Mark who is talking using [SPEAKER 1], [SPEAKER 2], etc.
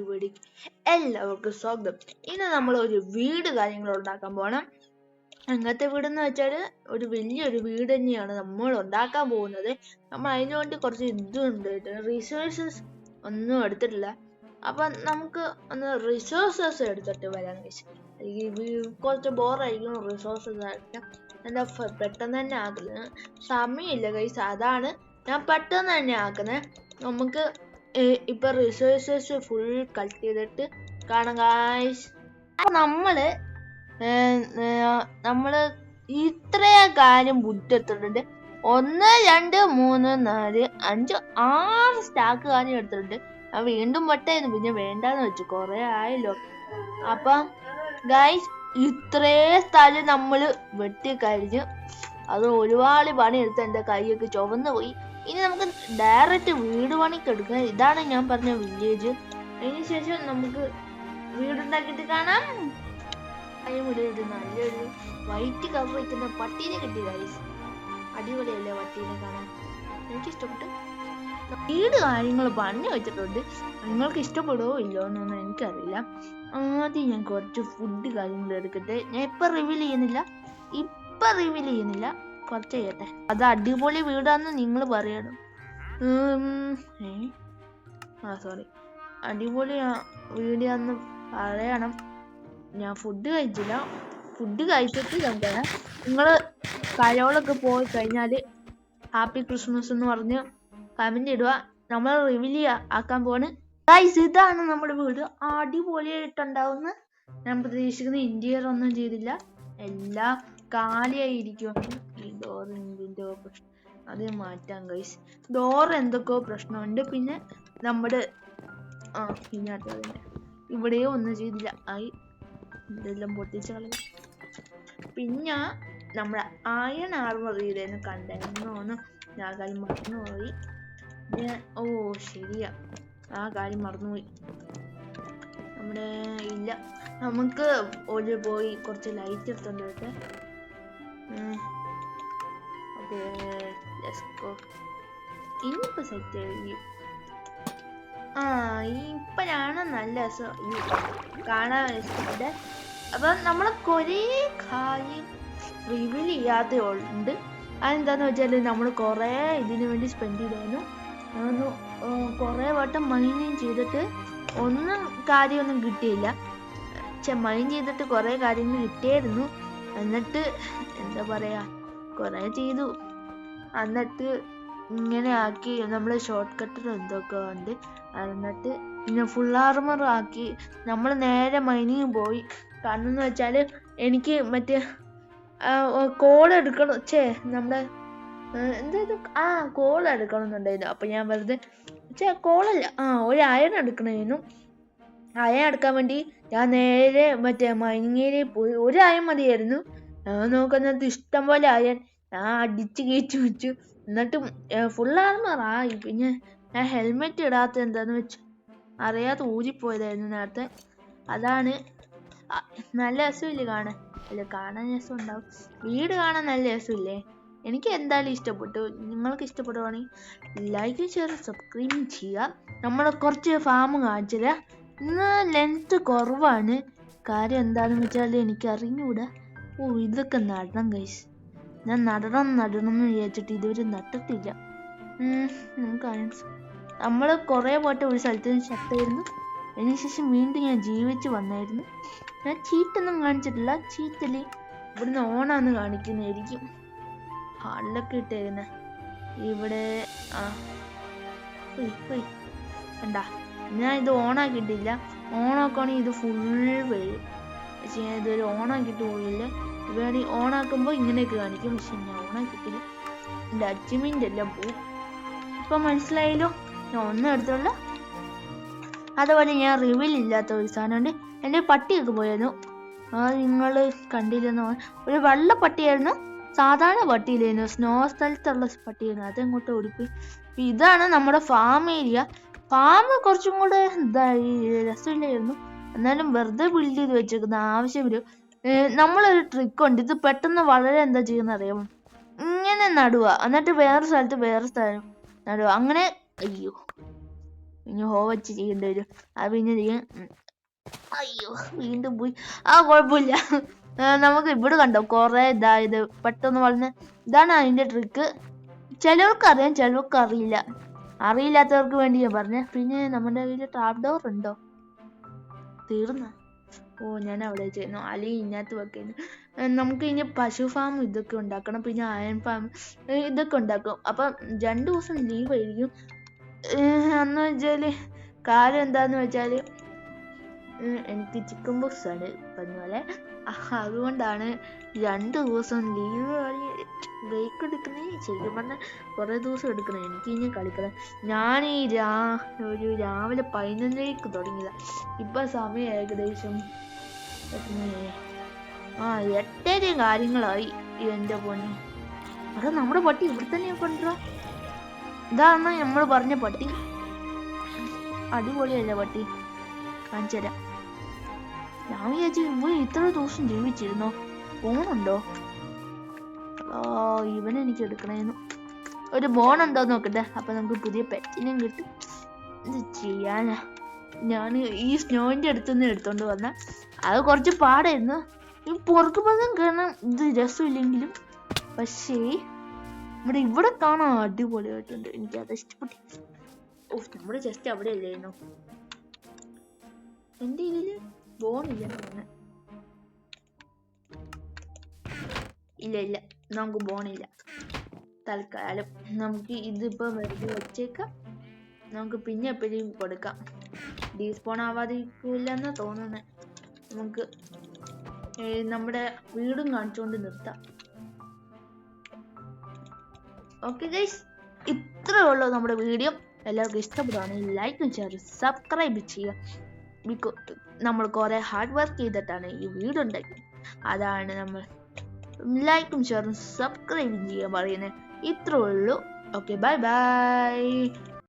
[SPEAKER 1] വീഡിയോക്ക് എല്ലാവർക്കും സ്വാഗതം. ഇന്ന് നമ്മൾ ഒരു വീട് കാര്യങ്ങൾ ഉണ്ടാക്കാൻ പോകണം. അങ്ങനത്തെ വീടെന്ന് വെച്ചാൽ ഒരു വലിയൊരു വീട് തന്നെയാണ് നമ്മൾ ഉണ്ടാക്കാൻ പോകുന്നത്. നമ്മൾ അതിനു വേണ്ടി കുറച്ച് ഇതുണ്ട്, റിസോഴ്സസ് ഒന്നും എടുത്തിട്ടില്ല. അപ്പൊ നമുക്ക് ഒന്ന് റിസോഴ്സസ് എടുത്തിട്ട് വരാൻ കുറച്ച് ബോറായിരിക്കും റിസോഴ്സസ് ആയിരിക്കാം. എന്താ പെട്ടെന്ന് തന്നെ ആക്കുന്നത്, സമയമില്ല ഗൈസ്, അതാണ് ഞാൻ പെട്ടെന്ന് തന്നെ ആക്കുന്നത്. നമുക്ക് ഇപ്പൊ റിസോഴ്സസ് ഫുൾ കളക്ട് ചെയ്തിട്ട് കാണാം ഗൈസ്. നമ്മള് ഇത്രയും കാര്യം ബുദ്ധിയെടുത്തിട്ടുണ്ട്. 1 2 3 4 5 6 സ്റ്റാക്ക് കാര്യം എടുത്തിട്ടുണ്ട്. ഞാൻ വീണ്ടും പെട്ടായിരുന്നു, പിന്നെ വേണ്ടാന്ന് വെച്ചു, കൊറേ ആയല്ലോ. അപ്പൊ ഗൈസ് ഇത്രയും സ്ഥലം നമ്മള് വെട്ടിക്കഴിഞ്ഞ് അത് ഒരുപാട് പണിയെടുത്ത് എന്റെ കൈയൊക്കെ ചുവന്നു പോയി. ഇനി നമുക്ക് ഡയറക്റ്റ് വീട് പണിക്ക് എടുക്കാം. ഇതാണ് ഞാൻ പറഞ്ഞ വില്ലേജ്. അതിനുശേഷം നമുക്ക് വീടുണ്ടാക്കിയിട്ട് കാണാം. അതിന് നല്ലൊരു വൈറ്റ് കവർ വയ്ക്കുന്ന പട്ടീനെ കിട്ടി ഗൈസ്. അടിപൊളിയല്ലേ പട്ടീനെ കാണാൻ, എനിക്കിഷ്ടപ്പെട്ടു. വീട് കാര്യങ്ങൾ പണി വെച്ചിട്ടുണ്ട്. നിങ്ങൾക്ക് ഇഷ്ടപ്പെടുമോ ഇല്ലോ എന്നൊന്നും എനിക്കറിയില്ല. ആദ്യം ഞാൻ കുറച്ച് ഫുഡ് കാര്യങ്ങൾ എടുക്കട്ടെ. ഞാൻ ഇപ്പൊ റിവീൽ ചെയ്യുന്നില്ല, കുറച്ച് ചെയ്യട്ടെ. അത് അടിപൊളി വീടാന്ന് നിങ്ങൾ പറയണം. സോറി, അടിപൊളി വീടാന്ന് പറയണം. ഞാൻ ഫുഡ് കഴിച്ചില്ല. ഫുഡ് കഴിച്ചിട്ട് നമുക്കറിയാം. നിങ്ങള് കരോളൊക്കെ പോയി കഴിഞ്ഞാല് ഹാപ്പി ക്രിസ്മസ് എന്ന് പറഞ്ഞ് കമന്റ് ഇടുക. നമ്മൾ റിവീൽ ആക്കാൻ പോണ് ഗൈസ്. ഇതാണ് നമ്മുടെ വീട്, അടിപൊളിയായിട്ടുണ്ടാവുന്ന. ഞാൻ പ്രതീക്ഷിക്കുന്ന ഇന്റീരിയർ ഒന്നും ചെയ്തില്ല, എല്ലാം കാലിയായിരിക്കും. ഈ ഡോറിന്റെ പ്രശ്നം അത് മാറ്റാം ഗൈസ്. ഡോർ എന്തൊക്കെയോ പ്രശ്നമുണ്ട്. പിന്നെ നമ്മുടെ ഇവിടെയോ ഒന്നും ചെയ്തില്ല. ഇതെല്ലാം പൊട്ടിച്ച് കളയും. പിന്നെ നമ്മുടെ അയൺ ആർമർ ചെയ്തേന്ന് കണ്ടായിരുന്നു, ഞാൻ കാര്യം മറന്നുപോയി. ശരിയാ, ആ കാര്യം മറന്നുപോയി. നമ്മുടെ ഇല്ല, നമുക്ക് പോയി കുറച്ച് ലൈറ്റ് എടുത്തോണ്ട് വരട്ടെ. ഇനിയിപ്പോ സെറ്റ് ആയി. ഇപ്പോഴാണ് നല്ല രസം കാണാൻ ഇഷ്ടപ്പെട്ടെ. അപ്പൊ നമ്മള് കൊറേ കാര്യം റിവീൽ ചെയ്യാതെ ഉണ്ട്. അതെന്താന്ന് വെച്ചാല് നമ്മൾ കൊറേ ഇതിനു വേണ്ടി സ്പെൻഡ് ചെയ്തായിരുന്നു. കൊറേ വട്ടം മൈനിങ് ചെയ്തിട്ട് കാര്യമൊന്നും കിട്ടിയില്ല. മൈൻ ചെയ്തിട്ട് കൊറേ കാര്യങ്ങൾ കിട്ടിയായിരുന്നു. എന്നിട്ട് എന്താ പറയാ, കൊറേ ചെയ്തു. എന്നിട്ട് ഇങ്ങനെ ആക്കി നമ്മള് ഷോർട്ട് കട്ടർ എന്തൊക്കെ ഉണ്ട്. എന്നിട്ട് പിന്നെ ഫുൾ ആർമർ ആക്കി നമ്മൾ നേരെ മൈനിങ് പോയി. കാരണം എന്ന് വെച്ചാല് എനിക്ക് മറ്റേ കോൾ എടുക്കണം, നമ്മുടെ കോൾ എടുക്കണം എന്നുണ്ടായിരുന്നു. അപ്പൊ ഞാൻ വെറുതെ കോളല്ല, ഒരു അയൺ എടുക്കണമായിരുന്നു. അയൺ എടുക്കാൻ വേണ്ടി ഞാൻ നേരെ മറ്റേ മൈനിങ് ഏരിയയിൽ പോയി. ഒരു അയൺ മതിയായിരുന്നു. ഞാൻ നോക്കുന്നത് ഇഷ്ടം പോലെ അയൺ ഞാൻ അടിച്ച് കയറ്റി വെച്ചു. എന്നിട്ട് ഫുൾ ആർമർ ആയി. പിന്നെ ഞാൻ ഹെൽമെറ്റ് ഇടാത്ത എന്താന്ന് വെച്ചു അറിയാതെ ഊരിപ്പോയതായിരുന്നു നേരത്തെ. അതാണ്. നല്ല രസമില്ലേ കാണാൻ? കാണാൻ രസം ഉണ്ടാവും. വീട് കാണാൻ നല്ല രസമില്ലേ? എനിക്ക് എന്തായാലും ഇഷ്ടപ്പെട്ടു. നിങ്ങൾക്ക് ഇഷ്ടപ്പെടുവാണെങ്കിൽ ലൈക്ക് ഷെയർ സബ്സ്ക്രൈബ് ചെയ്യുക. നമ്മൾ കുറച്ച് ഫാം കാണിച്ചില്ല. ഇന്ന് ലെങ്ത് കുറവാണ്. കാര്യം എന്താണെന്ന് വെച്ചാൽ എനിക്ക് അറിഞ്ഞൂടാ. ഇതൊക്കെ നടണം ഗൈസ്. ഞാൻ നടണം എന്ന് വിചാരിച്ചിട്ട് ഇതുവരെ നട്ടിട്ടില്ല. നമ്മൾ കുറേ പോയിട്ട് ഒരു സ്ഥലത്ത് ചത്തായിരുന്നു. അതിനുശേഷം വീണ്ടും ഞാൻ ജീവിച്ച് വന്നായിരുന്നു. ഞാൻ ചീറ്റൊന്നും കാണിച്ചിട്ടില്ല. ചീറ്റല് ഇവിടുന്ന് ഓണാന്ന് കാണിക്കുന്നതായിരിക്കും. ഹാളിലൊക്കെ ഇട്ടേക്കുന്ന ഇവിടെ കണ്ടാ, ഞാൻ ഇത് ഓണാക്കിയിട്ടില്ല. ഓണാക്കുകയാണെങ്കിൽ ഇത് ഫുൾ വരും. പക്ഷെ ഞാൻ ഇതൊരു ഓണാക്കിയിട്ട് പോയില്ല. ഇവിടെ ഓണാക്കുമ്പോൾ ഇങ്ങനെയൊക്കെ കാണിക്കും. പക്ഷെ ഞാൻ ഓണാക്കിയിട്ടില്ല. എൻ്റെ അച്ചീവ്മെൻ്റ് എല്ലാം പോവും. ഇപ്പൊ മനസ്സിലായല്ലോ, ഞാൻ ഒന്നും എടുത്തുള്ള. അതുപോലെ ഞാൻ റിവീൽ ഇല്ലാത്ത ഒരു സാധനമുണ്ട്. എൻ്റെ പട്ടിയൊക്കെ പോയിരുന്നു. നിങ്ങൾ കണ്ടില്ലെന്നോ? ഒരു വെള്ള പട്ടിയായിരുന്നു, സാധാരണ പട്ടിയിലായിരുന്നു. സ്നോ സ്ഥലത്തുള്ള പട്ടിയായിരുന്നു. അതെങ്ങോട്ട് ഓടിപ്പോയി. ഇതാണ് നമ്മുടെ ഫാം ഏരിയ. ഫാം കുറച്ചും കൂടെ രസമില്ലായിരുന്നു. എന്നാലും വെറുതെ ബിൽഡ് ചെയ്ത് വെച്ചേക്കുന്ന ആവശ്യമില്ല. നമ്മളൊരു ട്രിക്ക് ഉണ്ട്. ഇത് പെട്ടെന്ന് വളരെ എന്താ ചെയ്യുന്ന അറിയാമോ? ഇങ്ങനെ നടുക, എന്നിട്ട് വേറെ സ്ഥലത്ത് വേറെ സ്ഥലം നടുക. അങ്ങനെ ഇനി ഹോ വെച്ച് ചെയ്യേണ്ടി വരും. അത് പിന്നെ ചെയ്യാൻ അയ്യോ വീണ്ടും പോയി. കുഴപ്പമില്ല. നമുക്ക് ഇവിടെ കണ്ടോ കുറെ ഇതായത് പെട്ടെന്ന് വളർന്ന്. ഇതാണ് അതിന്റെ ട്രിക്ക്. ചിലവർക്ക് അറിയാം, ചിലവർക്ക് അറിയില്ല. അറിയില്ലാത്തവർക്ക് വേണ്ടി ഞാൻ പറഞ്ഞേ. പിന്നെ നമ്മുടെ കയ്യിൽ ട്രാപ്പ് ഡോർ ഉണ്ടോ? തീർന്ന ഞാൻ അവിടെ ചെയ്യുന്നു, അല്ലെങ്കിൽ ഇതിനകത്ത് വെക്കുന്നു. നമുക്ക് ഇനി പശു ഫാം ഇതൊക്കെ ഉണ്ടാക്കണം, പിന്നെ അയൺ ഫാം ഇതൊക്കെ ഉണ്ടാക്കും. അപ്പം 2 ദിവസം ലീവ് ആയിരിക്കും. എന്ന് വെച്ചാല് കാര്യം എന്താന്ന് വെച്ചാല് എനിക്ക് ചിക്കൻ ബോക്സ് ആണ് പറഞ്ഞ പോലെ. അതുകൊണ്ടാണ് 2 ദിവസം ലീവ് ബ്രേക്ക് എടുക്കണേ. ശരിക്കും പറഞ്ഞാൽ കുറേ ദിവസം എടുക്കണേ. എനിക്ക് ഇനി കളിക്കണം. ഞാൻ ഈ ഒരു രാവിലെ 11:00 തുടങ്ങിയതാ. ഇപ്പൊ സമയം ഏകദേശം 8:30 കാര്യങ്ങളായി. എന്റെ പൊന്നി, അത് നമ്മുടെ പട്ടി ഇവിടെ തന്നെ കൊണ്ടുവരാ. ഇതാണ് നമ്മൾ പറഞ്ഞ പട്ടി. അടിപൊളിയല്ല പട്ടി, കാണിച്ചു തരാം. ഞാൻ വിചാരിച്ചു ഇവൻ ഇത്ര ദിവസം ജീവിച്ചിരുന്നോ, ഫോണുണ്ടോ? ഇവനെ എനിക്ക് എടുക്കണേന്നു. ഒരു ബോണുണ്ടോ നോക്കട്ടെ, അപ്പൊ നമുക്ക് പുതിയ പെറ്റിനും കിട്ടും. ഇത് ചെയ്യാനാ ഞാൻ ഈ സ്നോവിന്റെ അടുത്തുനിന്ന് എടുത്തോണ്ട് വന്ന. അത് കുറച്ച് പാടായിരുന്നു. ഈ പുറക്ക് ഭാഗം കാണാൻ ഇത് രസമില്ലെങ്കിലും പക്ഷേ ഇവിടെ കാണാൻ അടിപൊളിയായിട്ടുണ്ട്. എനിക്ക് അത് ഇഷ്ടപ്പെട്ടു. നമ്മുടെ ജസ്റ്റ് അവിടെ അല്ലായിരുന്നു. എന്റെ ഇതില് ബോണില്ല. ഇല്ല നമുക്ക് ബോണില്ല. തൽക്കാലം നമുക്ക് ഇതിപ്പോ വെറുതെ വെച്ചേക്കാം. നമുക്ക് പിന്നെ എപ്പോഴും കൊടുക്കാം. ഡീസ്പോൺ ആവാതിരിക്കില്ലെന്ന് തോന്നുന്നേ. നമുക്ക് നമ്മുടെ വീടും കാണിച്ചുകൊണ്ട് നിർത്താം. ഓക്കെ ഗൈസ്, ഇത്രേ ഉള്ളൂ നമ്മുടെ വീഡിയോ. എല്ലാവർക്കും ഇഷ്ടപ്പെടുകയാണെങ്കിൽ ലൈക്കും ഷെയറും സബ്സ്ക്രൈബ് ചെയ്യുക. നമ്മൾ കുറെ ഹാർഡ് വർക്ക് ചെയ്തിട്ടാണ് ഈ വീഡിയോ ഉണ്ടാക്കിയത്. അതാണ് നമ്മൾ ലൈക്കും ഷെയറും സബ്സ്ക്രൈബും ചെയ്യാൻ പറയുന്നത്. ഇത്രേ ഉള്ളൂ. Okay, bye bye.